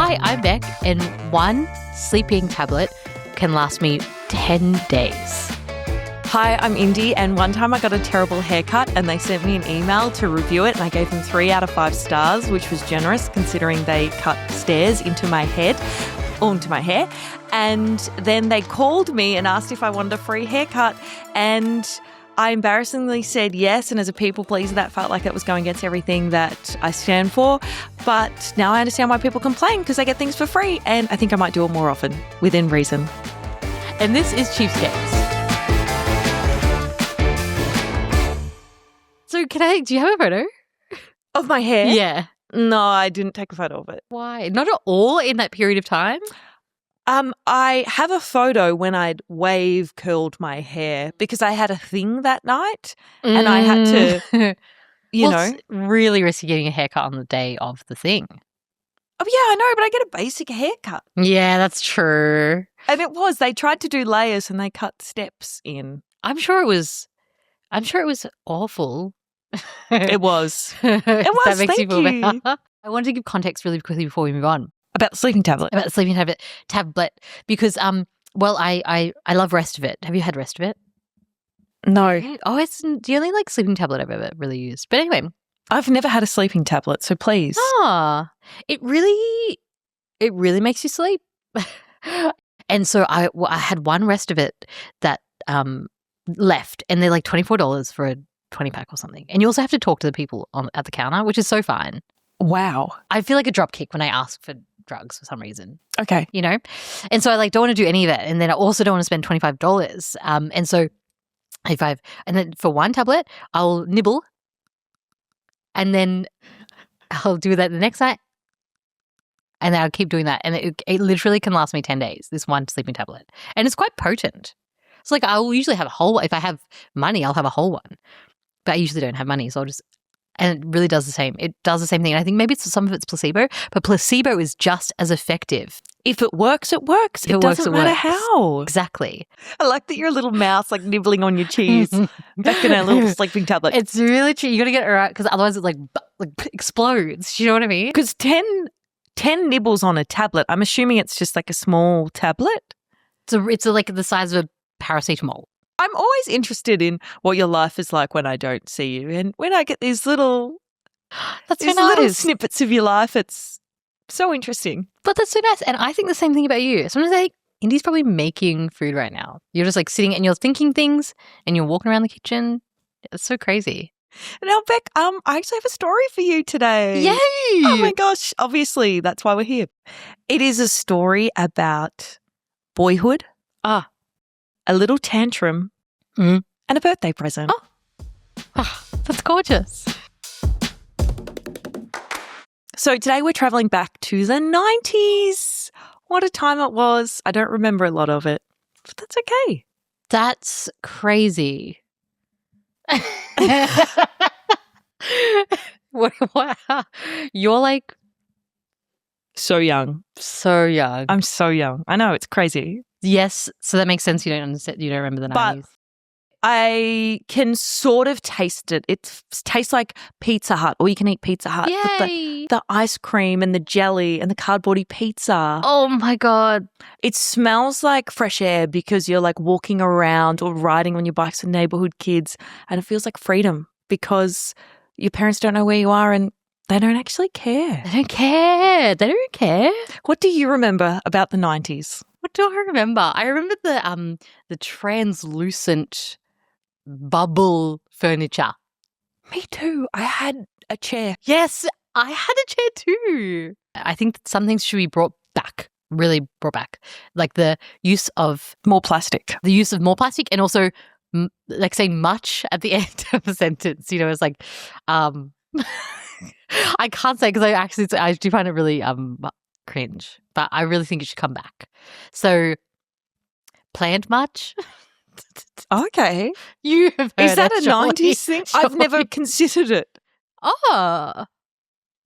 Hi, I'm Beck, and one sleeping tablet can last me 10 days. Hi, I'm Indy, and one time I got a terrible haircut and they sent me an email to review it and I gave them 3 out of 5 stars, which was generous considering they cut stairs into my head, onto my hair. And then they called me and asked if I wanted a free haircut, and I embarrassingly said yes, and as a people pleaser that felt like it was going against everything that I stand for. But now I understand why people complain, because they get things for free, and I think I might do it more often, within reason. And this is Cheapskate. So do you have a photo? Of my hair? Yeah. No, I didn't take a photo of it. Why? Not at all in that period of time? I have a photo when I'd wave curled my hair because I had a thing that night and I had to, It's really risky getting a haircut on the day of the thing. Oh, yeah, I know, but I get a basic haircut. Yeah, that's true. And they tried to do layers and they cut steps in. I'm sure it was awful. It was. It was, Thank you feel you. better. I wanted to give context really quickly before we move on. About the sleeping tablet. About the sleeping tablet because I love Rest of It. Have you had Rest of It? No. Oh, it's the only sleeping tablet I've ever really used. But anyway, I've never had a sleeping tablet, so please. It really makes you sleep. And so I had one Rest of It that left, and they're like $24 for a 20-pack or something. And you also have to talk to the people at the counter, which is so fine. Wow. I feel like a dropkick when I ask for drugs for some reason. Okay. And so I don't want to do any of it. And then I also don't want to spend $25. And so and then for one tablet, I'll nibble and then I'll do that the next night. And then I'll keep doing that. And it literally can last me 10 days, this one sleeping tablet. And it's quite potent. It's I'll usually have a whole, if I have money, I'll have a whole one. But I usually don't have money, so and it really does the same. It does the same thing. And I think maybe some of it's placebo, but placebo is just as effective. If it works, it works. It doesn't matter how. Exactly. I like that you're a little mouse nibbling on your cheese back in a little sleeping tablet. It's really true. You got to get it right because otherwise it explodes. You know what I mean? Because 10 nibbles on a tablet, I'm assuming it's just a small tablet. It's the size of a paracetamol. I'm always interested in what your life is like when I don't see you. And when I get these little little snippets of your life, it's so interesting. But that's so nice. And I think the same thing about you. Sometimes I think Indy's probably making food right now. You're just sitting and you're thinking things and you're walking around the kitchen. It's so crazy. Now, Beck, I actually have a story for you today. Yay! Oh my gosh. Obviously, that's why we're here. It is a story about boyhood. A little tantrum, and a birthday present. Oh, that's gorgeous. So today we're traveling back to the 90s. What a time it was. I don't remember a lot of it, but that's okay. That's crazy. Wow. You're so young. So young. I'm so young. I know, it's crazy. Yes, so that makes sense. You don't understand. You don't remember the 90s. But I can sort of taste it. It tastes like Pizza Hut, or you can eat Pizza Hut. Yay! The ice cream and the jelly and the cardboardy pizza. Oh my God. It smells like fresh air because you're walking around or riding on your bikes with neighborhood kids, and it feels like freedom because your parents don't know where you are and they don't actually care. They don't care. What do you remember about the 90s? What do I remember? I remember the translucent bubble furniture. Me too. I had a chair. Yes, I had a chair too. I think that some things should be brought back, really brought back. The use of more plastic. The use of more plastic, and also saying much at the end of a sentence. It's I can't say because I do find it really cringe, but I really think it should come back. So, planned much? Okay. You have heard Is that it, a 90s thing? I've never considered it. Oh.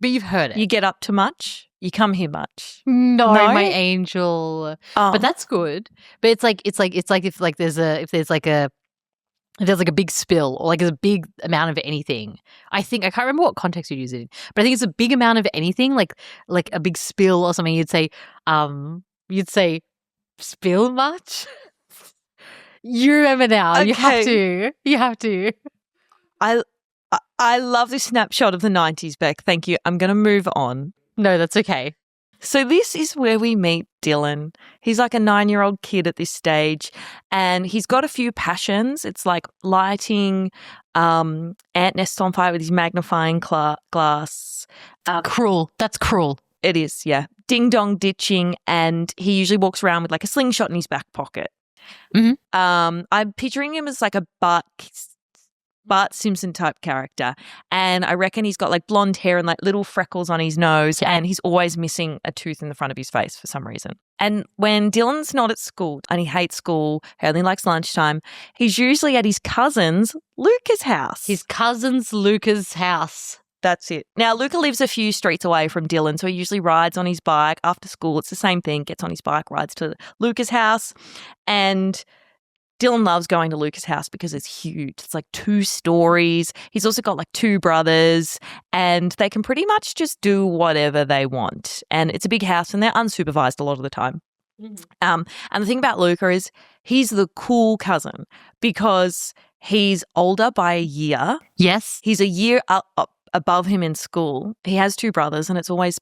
But you've heard it. You get up to much? You come here much? No, my angel. Oh. But that's good. But it's like if there's a if there's like a big spill or like there's a big amount of anything, I can't remember what context you'd use it in, but I think it's a big amount of anything, like a big spill or something. You'd say spill much. You remember now. Okay. You have to. I love this snapshot of the 90s, Beck. Thank you. I'm going to move on. No, that's okay. So this is where we meet Dylan. He's like a 9-year-old kid at this stage, and he's got a few passions. It's like lighting ant nests on fire with his magnifying glass. Cruel. That's cruel. It is, yeah. Ding-dong ditching, and he usually walks around with like a slingshot in his back pocket. Mm-hmm. I'm picturing him as like a Bart Simpson type character, and I reckon he's got like blonde hair and like little freckles on his nose, and he's always missing a tooth in the front of his face for some reason. And when Dylan's not at school and he hates school, he only likes lunchtime, he's usually at his cousin's Luca's house. That's it. Now, Luca lives a few streets away from Dylan, so he usually rides on his bike after school. It's the same thing, gets on his bike, rides to Luca's house, and Dylan loves going to Luca's house because it's huge. It's like 2 stories. He's also got like 2 brothers, and they can pretty much just do whatever they want. And it's a big house, and they're unsupervised a lot of the time. And the thing about Luca is he's the cool cousin because he's older by a year. Yes. He's a year above him in school. He has 2 brothers, and it's always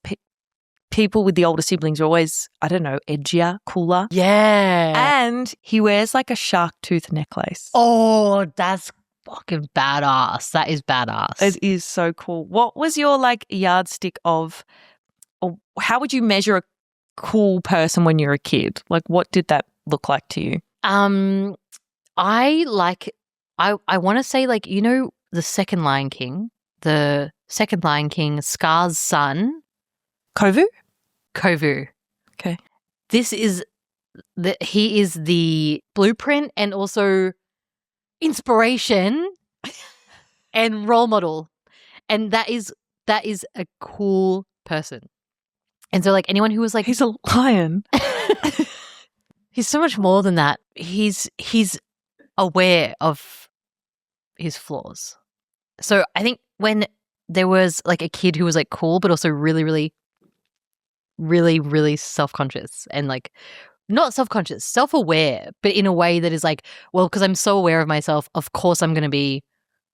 people with the older siblings are always, I don't know, edgier, cooler. Yeah. And he wears like a shark tooth necklace. Oh, that's fucking badass. That is badass. It is so cool. What was your like yardstick of, or how would you measure a cool person when you're a kid? Like, what did that look like to you? I want to say, like, you know, the second Lion King, Scar's son. Kovu. Okay. He is the blueprint and also inspiration and role model. And that is a cool person. And so like anyone who was like, he's a lion. He's so much more than that. He's aware of his flaws. So I think when there was like a kid who was like cool but also really, really, really, really self-conscious and like not self-conscious, self-aware, but in a way that is like, well, because I'm so aware of myself, of course I'm going to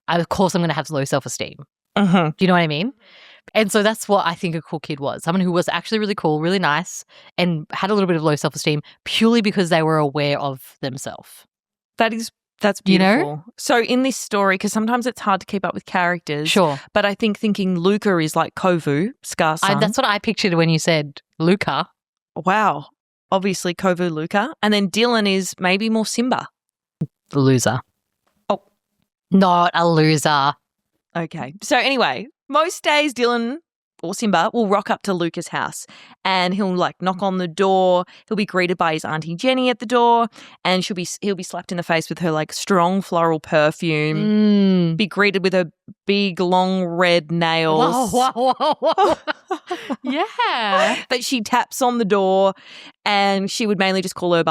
have low self-esteem. Uh-huh. Do you know what I mean? And so that's what I think a cool kid was. Someone who was actually really cool, really nice, and had a little bit of low self-esteem purely because they were aware of themselves. That's beautiful. You know? So in this story, because sometimes it's hard to keep up with characters. Sure. But I think thinking Luca is like Kovu, Scar's son. That's what I pictured when you said Luca. Wow. Obviously Kovu, Luca. And then Dylan is maybe more Simba. The loser. Oh. Not a loser. Okay. So anyway, most days Dylan or Simba will rock up to Luca's house and he'll like knock on the door. He'll be greeted by his Auntie Jenny at the door, and he'll be slapped in the face with her like strong floral perfume. Be greeted with her big long red nails. Whoa. Yeah. That she taps on the door, and she would mainly just call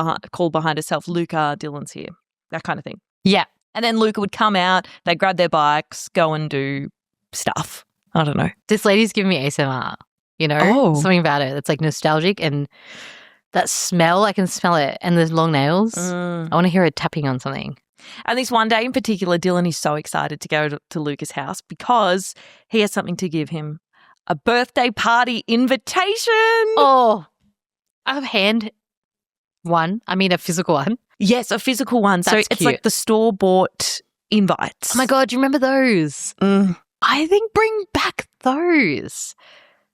behind herself, Luca, Dylan's here. That kind of thing. Yeah. And then Luca would come out, they'd grab their bikes, go and do stuff. I don't know. This lady's giving me ASMR, you know? Something about it. It's like nostalgic, and that smell, I can smell it. And the long nails. I want to hear her tapping on something. And this one day in particular, Dylan is so excited to go to Luca's house because he has something to give him. A birthday party invitation. Oh, a physical one. Yes, a physical one. That's so it's cute. like the store-bought invites. Oh my God, do you remember those? I think bring back those.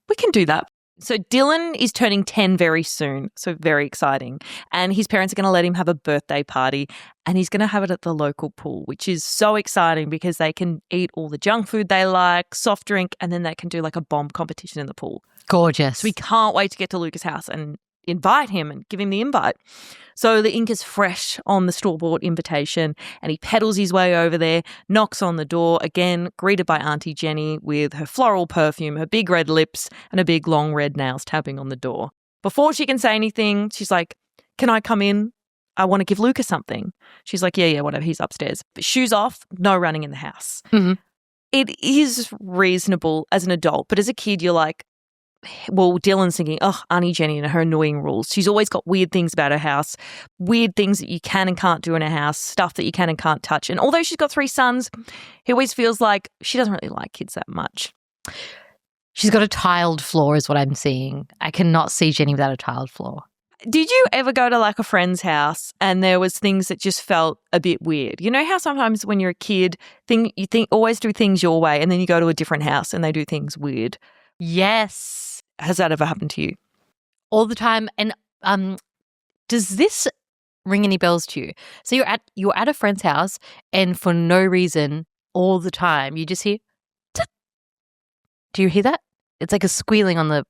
We can do that. So Dylan is turning 10 very soon, so very exciting. And his parents are going to let him have a birthday party, and he's going to have it at the local pool, which is so exciting because they can eat all the junk food they like, soft drink, and then they can do like a bomb competition in the pool. Gorgeous. So we can't wait to get to Luca's house and invite him and give him the invite. So the ink is fresh on the store-bought invitation, and he pedals his way over there, knocks on the door, again greeted by Auntie Jenny with her floral perfume, her big red lips, and her big long red nails tapping on the door. Before she can say anything, she's like, "Can I come in? I want to give Luca something. She's like, yeah, whatever. He's upstairs. But shoes off, no running in the house. Mhm. It is reasonable as an adult, but as a kid, you're like, well, Dylan's thinking, oh, Auntie Jenny and her annoying rules. She's always got weird things about her house, weird things that you can and can't do in her house, stuff that you can and can't touch. And although she's got 3 sons, he always feels like she doesn't really like kids that much. She's got a tiled floor is what I'm seeing. I cannot see Jenny without a tiled floor. Did you ever go to like a friend's house and there was things that just felt a bit weird? You know how sometimes when you're a kid, you always do things your way and then you go to a different house and they do things weird? Yes. Has that ever happened to you? All the time. And does this ring any bells to you? So you're at a friend's house and for no reason all the time you just hear tut. Do you hear that? It's like a squealing on the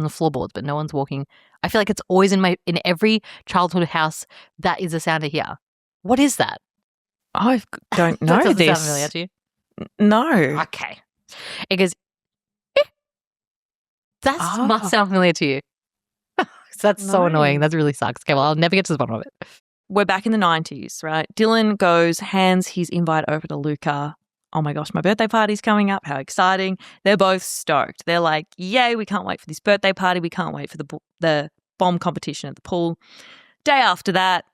floorboards, but no one's walking. I feel like it's always in every childhood house that is a sound I hear. What is that? I don't know That doesn't this. sound familiar to you? No. Okay. It goes that must sound familiar to you. That's so annoying. That really sucks. Okay, well, I'll never get to the bottom of it. We're back in the 90s, right? Dylan hands his invite over to Luca. Oh my gosh, my birthday party's coming up. How exciting. They're both stoked. They're like, yay, we can't wait for this birthday party. We can't wait for the bomb competition at the pool. Day after that,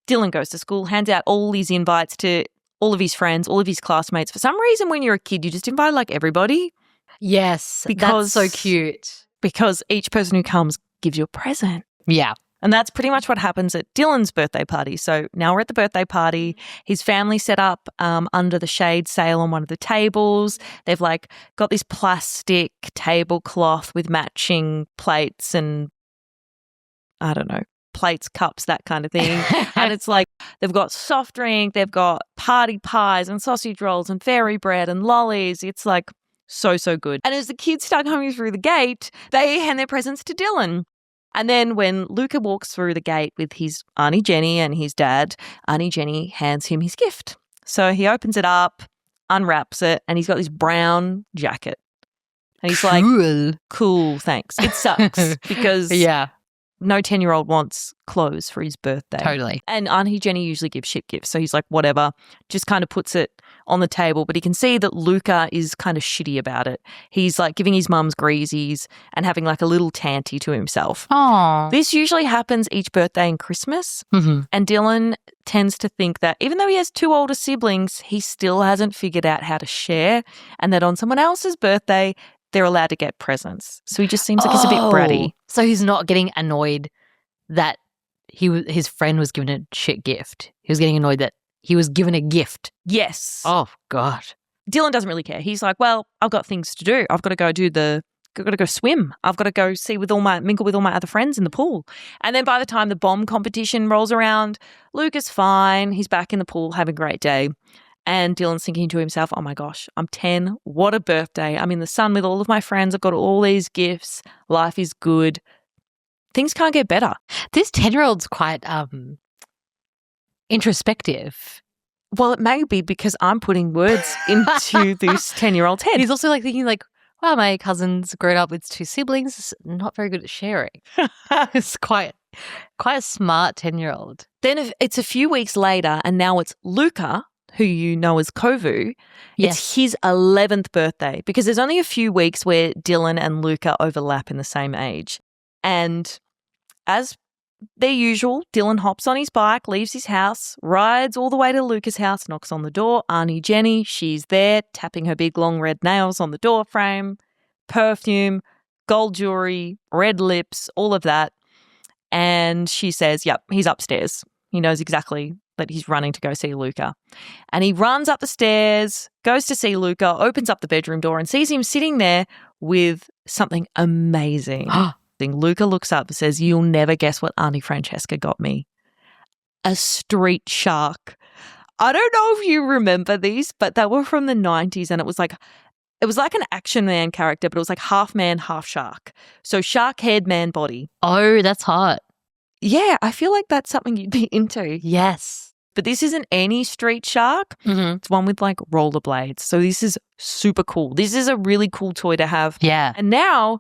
Dylan goes to school, hands out all these invites to all of his friends, all of his classmates. For some reason, when you're a kid, you just invite like everybody. Yes, that's so cute. Because each person who comes gives you a present. Yeah. And that's pretty much what happens at Dylan's birthday party. So now we're at the birthday party. His family set up under the shade sail on one of the tables. They've like got this plastic tablecloth with matching plates and I don't know, plates, cups, that kind of thing. And it's like they've got soft drink, they've got party pies and sausage rolls and fairy bread and lollies. It's like so good. And as the kids start coming through the gate, they hand their presents to Dylan. And then when Luca walks through the gate with his Auntie Jenny and his dad, Auntie Jenny hands him his gift. So he opens it up, unwraps it, and he's got this brown jacket. And he's like, cool, thanks. It sucks because no 10-year-old wants clothes for his birthday. Totally. And Auntie Jenny usually gives shit gifts. So he's like, whatever, just kind of puts it on the table. But he can see that Luca is kind of shitty about it. He's like giving his mum's greasies and having like a little tanty to himself. Aww. This usually happens each birthday and Christmas. Mm-hmm. And Dylan tends to think that even though he has 2 older siblings, he still hasn't figured out how to share and that on someone else's birthday, they're allowed to get presents. So he just seems like he's a bit bratty. So he's not getting annoyed that his friend was given a shit gift. He was getting annoyed that he was given a gift. Yes. Oh, God. Dylan doesn't really care. He's like, well, I've got things to do. I've got to go swim. I've got to go mingle with all my other friends in the pool. And then by the time the bomb competition rolls around, Luke is fine. He's back in the pool having a great day. And Dylan's thinking to himself, oh my gosh, I'm 10. What a birthday. I'm in the sun with all of my friends. I've got all these gifts. Life is good. Things can't get better. This 10-year-old's quite introspective. Well, it may be because I'm putting words into this 10-year-old's head. He's also like thinking like, wow, my cousin's grown up with 2 siblings, not very good at sharing. It's quite a smart 10-year-old. Then it's a few weeks later and now it's Luca, who you know as Kovu. Yes. It's his 11th birthday because there's only a few weeks where Dylan and Luca overlap in the same age. And as their usual, Dylan hops on his bike, leaves his house, rides all the way to Luca's house, knocks on the door. Auntie Jenny, she's there, tapping her big long red nails on the door frame, perfume, gold jewelry, red lips, all of that. And she says, yep, he's upstairs. He knows exactly that he's running to go see Luca. And he runs up the stairs, goes to see Luca, opens up the bedroom door and sees him sitting there with something amazing. Luca looks up and says, you'll never guess what Auntie Francesca got me. A street shark. I don't know if you remember these, but they were from the 90s and it was like an Action Man character, but it was like half man, half shark. So shark head, man body. Oh, that's hot. Yeah, I feel like that's something you'd be into. Yes. But this isn't any street shark. Mm-hmm. It's one with like rollerblades. So this is super cool. This is a really cool toy to have. Yeah. And now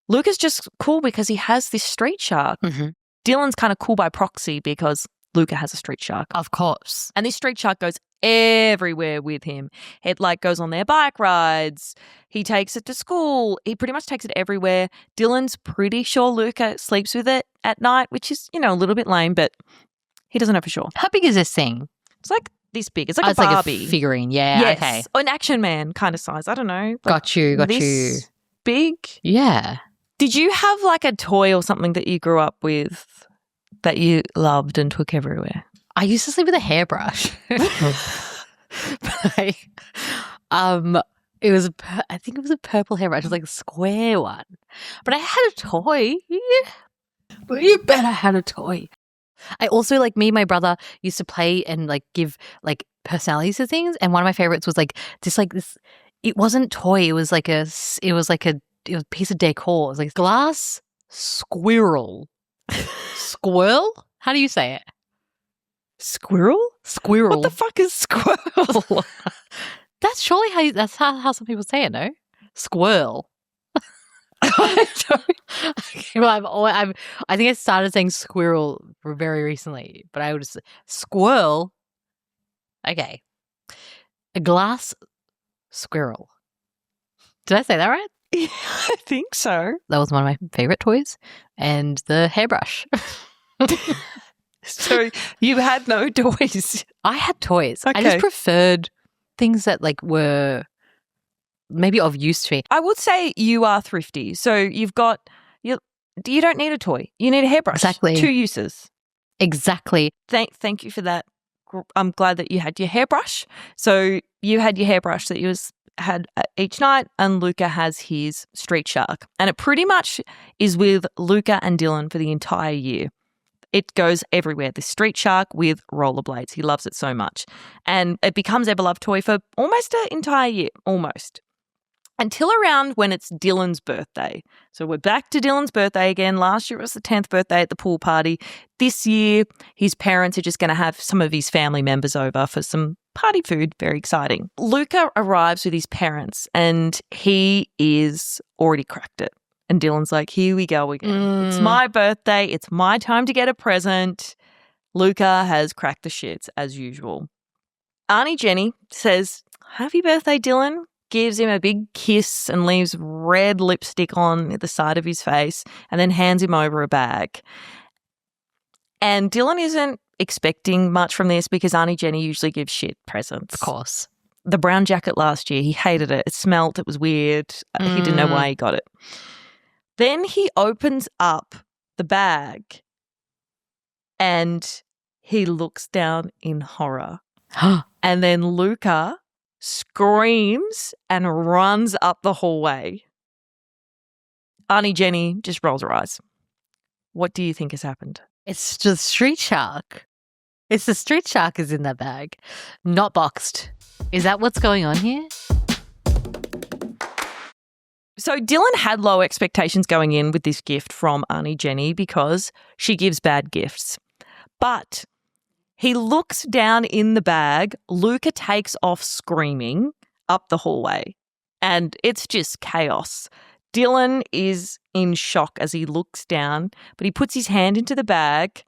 Luca's just cool because he has this street shark. Mm-hmm. Dylan's kind of cool by proxy because Luca has a street shark. Of course. And this street shark goes everywhere with him. It like goes on their bike rides. He takes it to school. He pretty much takes it everywhere. Dylan's pretty sure Luca sleeps with it at night, which is, a little bit lame, but he doesn't know for sure. How big is this thing? It's like this big. It's like it's a Barbie. like a figurine. Yeah. Yes. Okay. Or an Action Man kind of size. I don't know. Like Got you. this big. Yeah. Did you have like a toy or something that you grew up with that you loved and took everywhere? I used to sleep with a hairbrush. I think it was a purple hairbrush. It was like a square one. But I had a toy. Yeah. But you bet I had a toy. I also, like, me and my brother used to play and like give like personalities to things. And one of my favorites was like this. It wasn't toy. It was a piece of decor. It was like a glass squirrel. Squirrel? How do you say it? Squirrel? Squirrel. What the fuck is squirrel? That's surely how some people say it, no? Squirrel. I think I started saying squirrel very recently, but I would just squirrel. Okay. A glass squirrel. Did I say that right? Yeah, I think so. That was one of my favorite toys. And the hairbrush. So you had no toys? I had toys. Okay. I just preferred things that like were maybe of use to me. I would say you are thrifty. So you don't need a toy. You need a hairbrush. Exactly. 2 uses. Exactly. Thank you for that. I'm glad that you had your hairbrush. So you had your hairbrush that you had each night, and Luca has his street shark. And it pretty much is with Luca and Dylan for the entire year. It goes everywhere, the street shark with rollerblades. He loves it so much. And it becomes a beloved toy for almost an entire year, almost. Until around when it's Dylan's birthday. So we're back to Dylan's birthday again. Last year it was the 10th birthday at the pool party. This year, his parents are just going to have some of his family members over for some party food. Very exciting. Luca arrives with his parents and he is already cracked it. And Dylan's like, here we go again. It's my birthday. It's my time to get a present. Luca has cracked the shits as usual. Auntie Jenny says, happy birthday, Dylan. Gives him a big kiss and leaves red lipstick on the side of his face and then hands him over a bag. And Dylan isn't expecting much from this because Auntie Jenny usually gives shit presents. Of course. The brown jacket last year, he hated it. It smelt. It was weird. He didn't know why he got it. Then he opens up the bag and he looks down in horror. And then Luca screams and runs up the hallway. Auntie Jenny just rolls her eyes. What do you think has happened? It's just street shark. It's the street shark is in that bag, not boxed. Is that what's going on here? So Dylan had low expectations going in with this gift from Auntie Jenny because she gives bad gifts. But he looks down in the bag. Luca takes off screaming up the hallway, and it's just chaos. Dylan is in shock as he looks down, but he puts his hand into the bag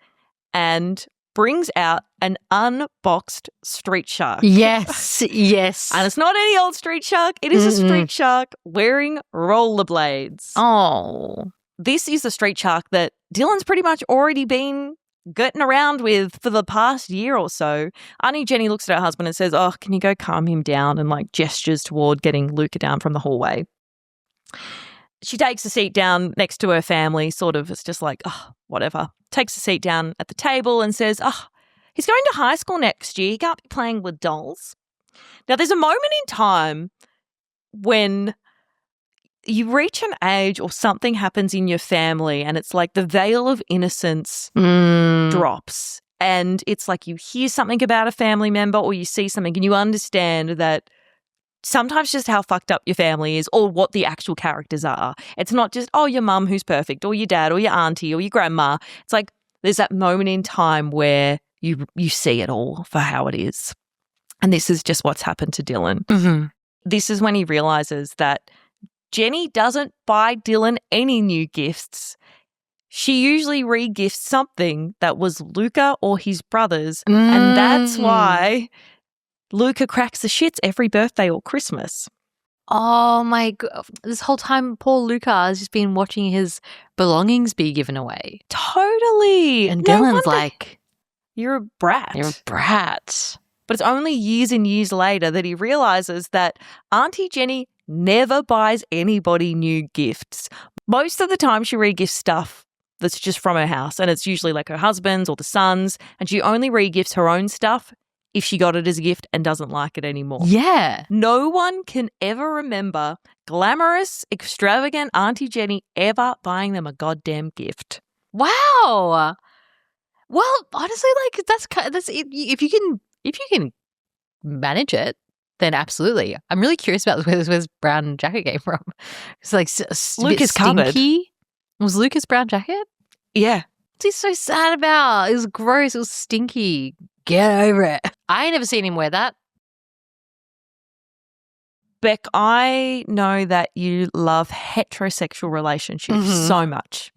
and brings out an unboxed street shark. Yes, yes. And it's not any old street shark. It is a street shark wearing rollerblades. Oh. This is the street shark that Dylan's pretty much already been getting around with for the past year or so. Auntie Jenny looks at her husband and says, oh, can you go calm him down, and like gestures toward getting Luca down from the hallway. She takes a seat down next to her family, sort of. It's just like, oh, whatever. Takes a seat down at the table and says, oh, he's going to high school next year. He can't be playing with dolls. Now, there's a moment in time when you reach an age or something happens in your family and it's like the veil of innocence drops. And it's like you hear something about a family member or you see something and you understand that sometimes just how fucked up your family is or what the actual characters are. It's not just, oh, your mum who's perfect or your dad or your auntie or your grandma. It's like there's that moment in time where you see it all for how it is. And this is just what's happened to Dylan. Mm-hmm. This is when he realizes that Jenny doesn't buy Dylan any new gifts. she usually re-gifts something that was Luca or his brother's, and that's why Luca cracks the shits every birthday or Christmas. Oh my God. This whole time, poor Luca has just been watching his belongings be given away. Totally. And No Dylan's wonder like, you're a brat. you're a brat. But it's only years and years later that he realizes that Auntie Jenny never buys anybody new gifts. Most of the time she re-gifts stuff that's just from her house, and it's usually like her husband's or the son's, and she only re-gifts her own stuff if she got it as a gift and doesn't like it anymore. Yeah. No one can ever remember glamorous, extravagant Auntie Jenny ever buying them a goddamn gift. Wow. Well, honestly, like that's if you can manage it, then absolutely. I'm really curious about where this brown jacket came from. It's like Lucas covered. stinky. Was Lucas brown jacket? Yeah. What's he so sad about? It was gross. It was stinky. Get over it. I ain't never seen him wear that. Beck, I know that you love heterosexual relationships so much.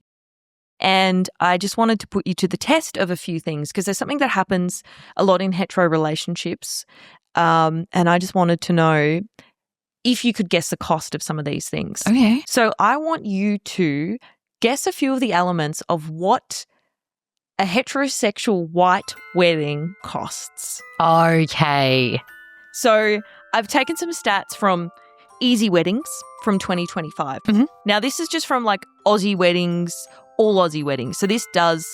And I just wanted to put you to the test of a few things because there's something that happens a lot in hetero relationships. And I just wanted to know if you could guess the cost of some of these things. Okay. So I want you to guess a few of the elements of what a heterosexual white wedding costs. Okay. So I've taken some stats from Easy Weddings from 2025. Now, this is just from like Aussie weddings, all Aussie weddings. So this does,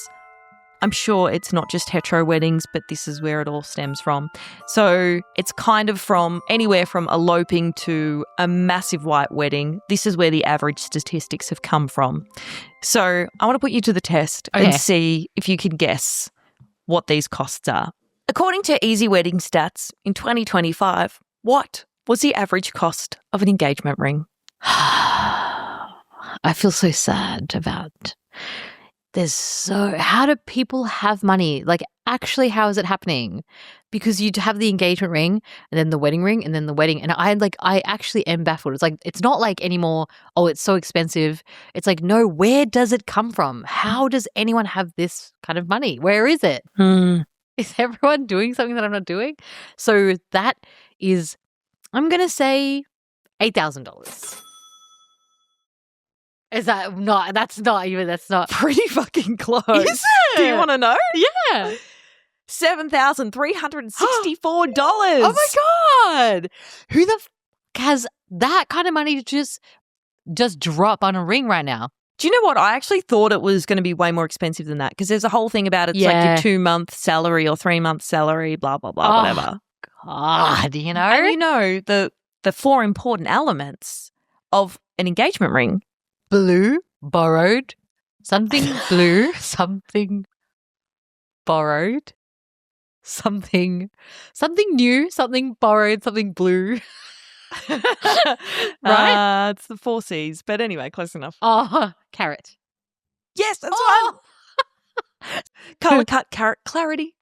I'm sure it's not just hetero weddings, but this is where it all stems from. So it's kind of from anywhere from eloping to a massive white wedding. This is where the average statistics have come from. So I want to put you to the test and see if you can guess what these costs are. According to Easy Wedding stats, in 2025, what was the average cost of an engagement ring? I feel so sad about how do people have money? Like, actually, how is it happening? Because you'd have the engagement ring and then the wedding ring and then the wedding. And I actually am baffled. It's like, it's not like anymore, oh, it's so expensive. It's like, no, where does it come from? How does anyone have this kind of money? Where is it? Is everyone doing something that I'm not doing? So that is, I'm going to say $8,000. Is that not, that's not Pretty fucking close. Is it? Do you want to know? Yeah. $7,364. Oh my God. Who the has that kind of money to just drop on a ring right now? Do you know what? I actually thought it was going to be way more expensive than that because there's a whole thing about it's like your 2-month salary or 3-month salary, blah, blah, blah, whatever. God, you know? And you know the 4 important elements of an engagement ring. Blue, borrowed, something blue, something borrowed, something new, something borrowed, something blue. Right? It's the 4 C's. But anyway, close enough. Oh, carrot. Yes, that's right. Color, cut, carrot, clarity.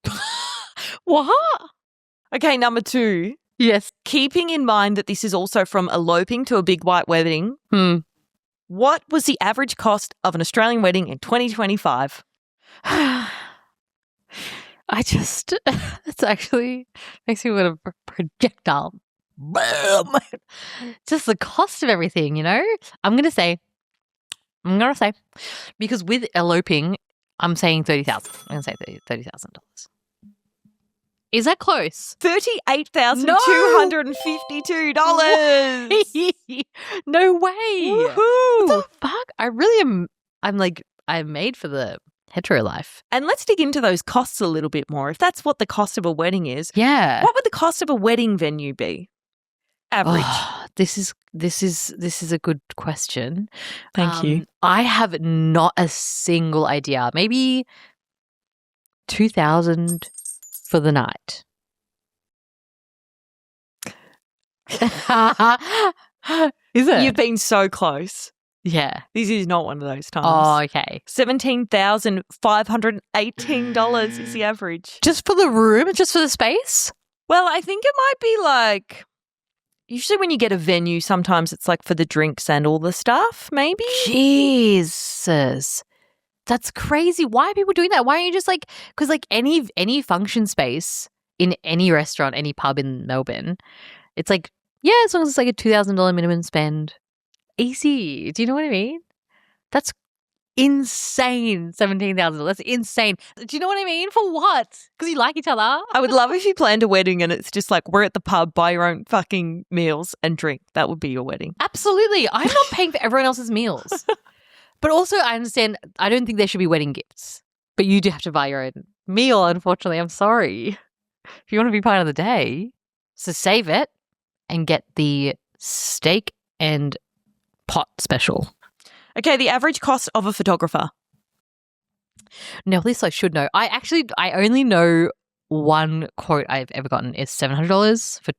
What? Okay, number 2. Yes. Keeping in mind that this is also from eloping to a big white wedding. What was the average cost of an Australian wedding in 2025? It's actually makes me want a projectile. Just the cost of everything, you know? I'm going to say, because with eloping, I'm saying $30,000. I'm going to say $30,000. Is that close? $38,252. No way. Woohoo. What the fuck? I really am. I'm made for the hetero life. And let's dig into those costs a little bit more. If that's what the cost of a wedding is, yeah. What would the cost of a wedding venue be? Average. Oh, this is a good question. Thank you. I have not a single idea. Maybe 2,000 for the night. Is it? You've been so close. Yeah. This is not one of those times. Oh, okay. $17,518 is the average. Just for the room? Just for the space? Well, I think it might be like, usually when you get a venue, sometimes it's like for the drinks and all the stuff, maybe? Jesus. That's crazy. Why are people doing that? Why aren't you just like, because like any function space in any restaurant, any pub in Melbourne, it's like, yeah, as long as it's like a $2,000 minimum spend, easy. Do you know what I mean? That's insane. $17,000. That's insane. Do you know what I mean? For what? Because you like each other. I would love if you planned a wedding and it's just like we're at the pub, buy your own fucking meals and drink. That would be your wedding. Absolutely. I'm not paying for everyone else's meals. But also, I understand, I don't think there should be wedding gifts. But you do have to buy your own meal, unfortunately. I'm sorry. If you want to be part of the day, so save it and get the steak and pot special. Okay, the average cost of a photographer. Now, at least I should know. I only know one quote I've ever gotten is $700 for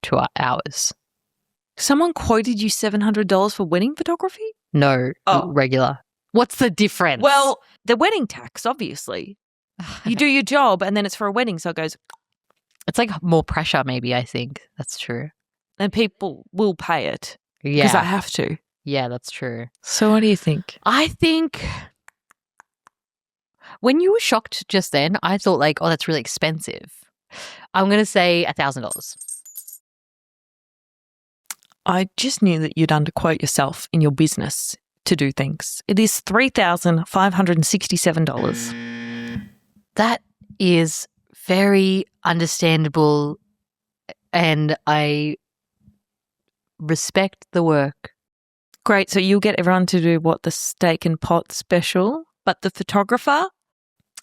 2 hours. Someone quoted you $700 for wedding photography? No, regular. What's the difference? Well, the wedding tax, obviously. You do your job and then it's for a wedding, so it goes. It's like more pressure, maybe, I think. That's true. And people will pay it. Yeah. Because I have to. Yeah, that's true. So what do you think? I think when you were shocked just then, I thought like, oh, that's really expensive. I'm going to say $1,000. I just knew that you'd underquote yourself in your business to do things. It is $3,567. That is very understandable, and I respect the work. Great. So you'll get everyone to do what? The steak and pot special, but the photographer?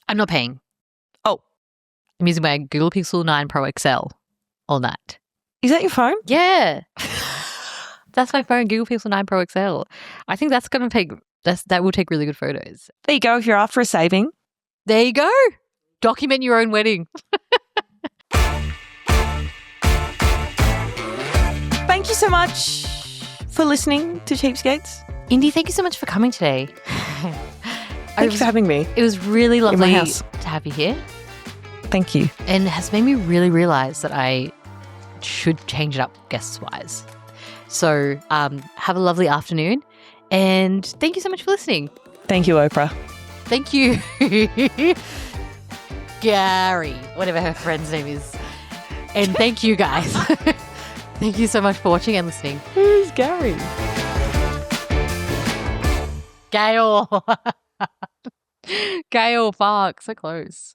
I'm not paying. Oh. I'm using my Google Pixel 9 Pro XL on that. Is that your phone? Yeah. That's my phone, Google Pixel 9 Pro XL. I think that's going to take, that will take really good photos. There you go. If you're after a saving. There you go. Document your own wedding. Thank you so much for listening to Cheapskates. Indy, thank you so much for coming today. Thank you for having me. It was really lovely my house. to have you here. Thank you. And has made me really realise that I should change it up guests-wise. So have a lovely afternoon, and thank you so much for listening. Thank you, Oprah. Thank you, Gary, whatever her friend's name is. And thank you, guys. Thank you so much for watching and listening. Who's Gary? Gail. Gail Park, so close.